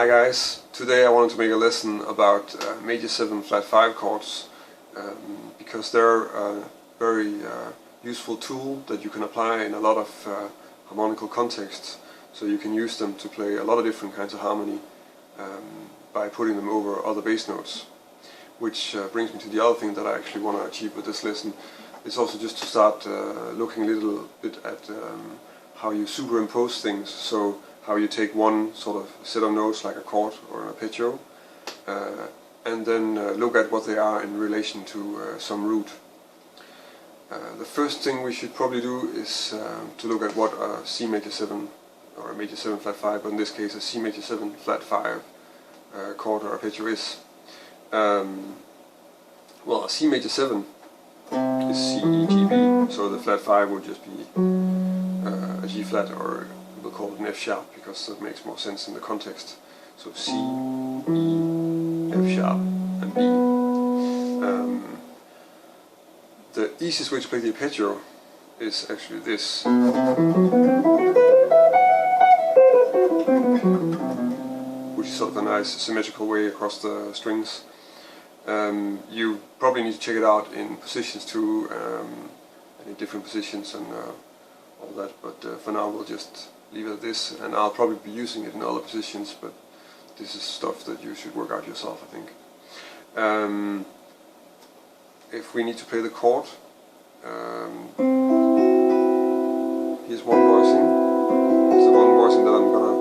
Hi guys, today I wanted to make a lesson about Maj7 flat 5 chords because they're a very useful tool that you can apply in a lot of harmonical contexts. So you can use them to play a lot of different kinds of harmony by putting them over other bass notes. Which brings me to the other thing that I actually want to achieve with this lesson. It's also just to start looking a little bit at how you superimpose things. So how you take one sort of set of notes like a chord or an arpeggio and then look at what they are in relation to some root. The first thing we should probably do is to look at what a C major 7 or a major 7 flat 5, but in this case a C major 7 flat 5 chord or arpeggio is. Well, a C major 7 is C, E, G, B, so the flat 5 would just be a G flat, or we'll call it an F sharp because that makes more sense in the context. So C, E, F sharp and B. The easiest way to play the arpeggio is actually this. Which is sort of a nice symmetrical way across the strings. You probably need to check it out in positions too, in different positions and all that, but for now we'll just leave it at this, and I'll probably be using it in other positions, but this is stuff that you should work out yourself, I think. If we need to play the chord, here's one voicing. It's the one voicing that I'm gonna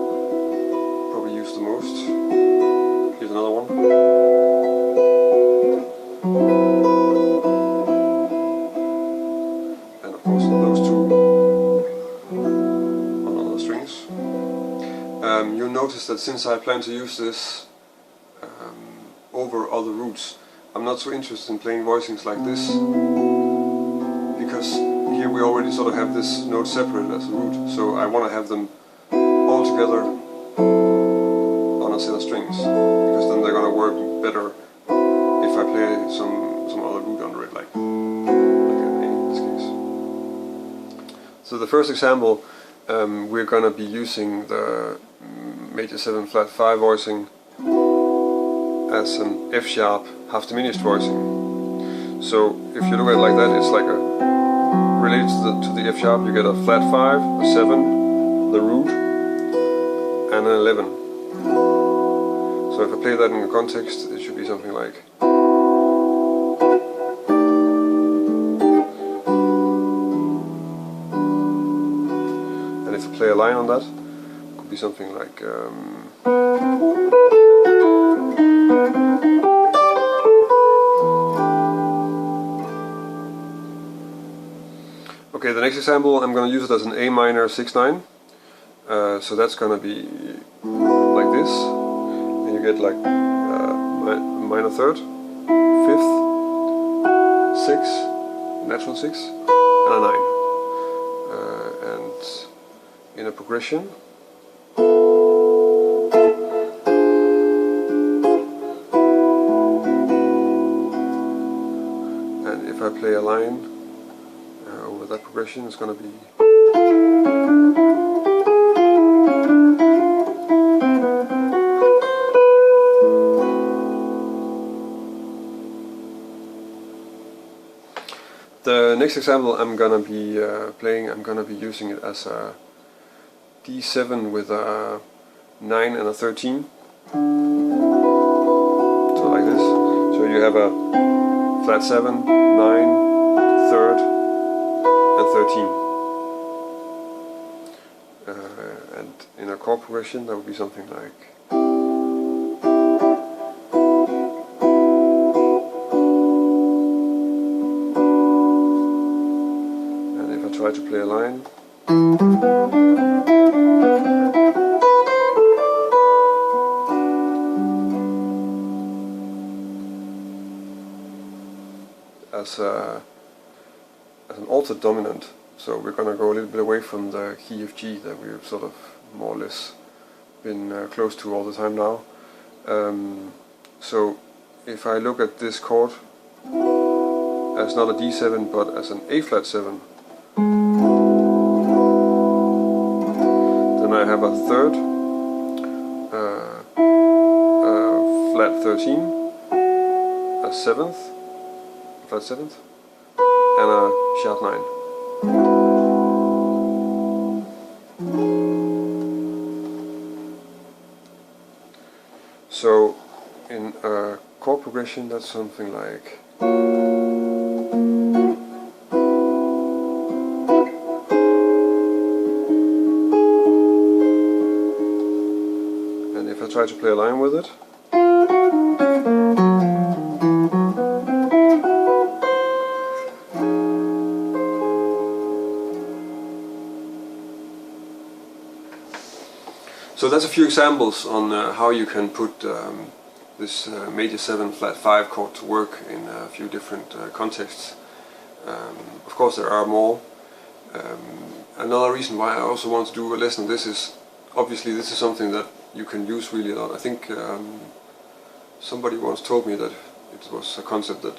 probably use the most. Here's another one. And of course those two on other strings. You'll notice that since I plan to use this over other roots, I'm not so interested in playing voicings like this, because here we already sort of have this note separated as a root, so I want to have them all together on a set of strings, because then they're going to work better if I play some other root under it, like an A in this case. So the first example, we're going to be using the major 7 flat 5 voicing as an F sharp half diminished voicing. So if you look at it like that, it's like a related to the F sharp. You get a flat 5, a 7, the root, and an 11. So if I play that in a context, it should be something like. And if I play a line on that, it could be something like. Okay, the next example, I'm going to use it as an A minor 6/9. So that's going to be like this. And you get like minor 3rd, 5th, 6th, natural 6, and a 9. And in a progression. And if I play a line over that progression, it's going to be. The next example I'm going to be playing, I'm going to be using it as a D7 with a 9 and a 13. So like this. So you have a flat 7, 9, 3rd, and 13. And in a chord progression, that would be something like. Try to play a line. As an altered dominant, so we're going to go a little bit away from the key of G that we've sort of more or less been close to all the time now. So if I look at this chord as not a D7 but as an A flat 7, then I have a 3rd, 13, a 7th, flat 7th, and a sharp 9. So in a chord progression, that's something like if I try to play a line with it, so that's a few examples on how you can put this major 7 flat 5 chord to work in a few different contexts. Of course there are more. Another reason why I also want to do a lesson on this is, obviously this is something that you can use really a lot. I think somebody once told me that it was a concept that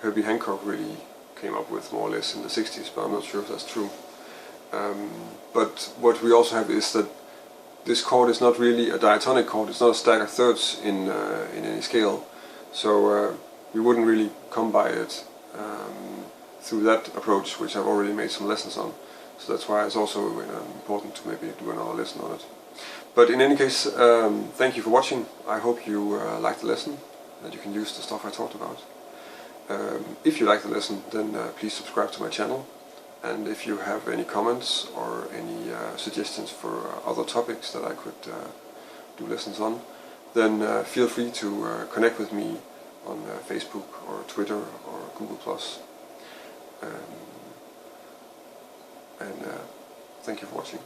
Herbie Hancock really came up with more or less in the 60s, but I'm not sure if that's true. But what we also have is that this chord is not really a diatonic chord, it's not a stack of thirds in any scale, so we wouldn't really come by it through that approach, which I've already made some lessons on. So that's why it's also important to maybe do another lesson on it. But in any case, thank you for watching. I hope you liked the lesson, that you can use the stuff I talked about. If you like the lesson, then please subscribe to my channel. And if you have any comments or any suggestions for other topics that I could do lessons on, then feel free to connect with me on Facebook or Twitter or Google+. And thank you for watching.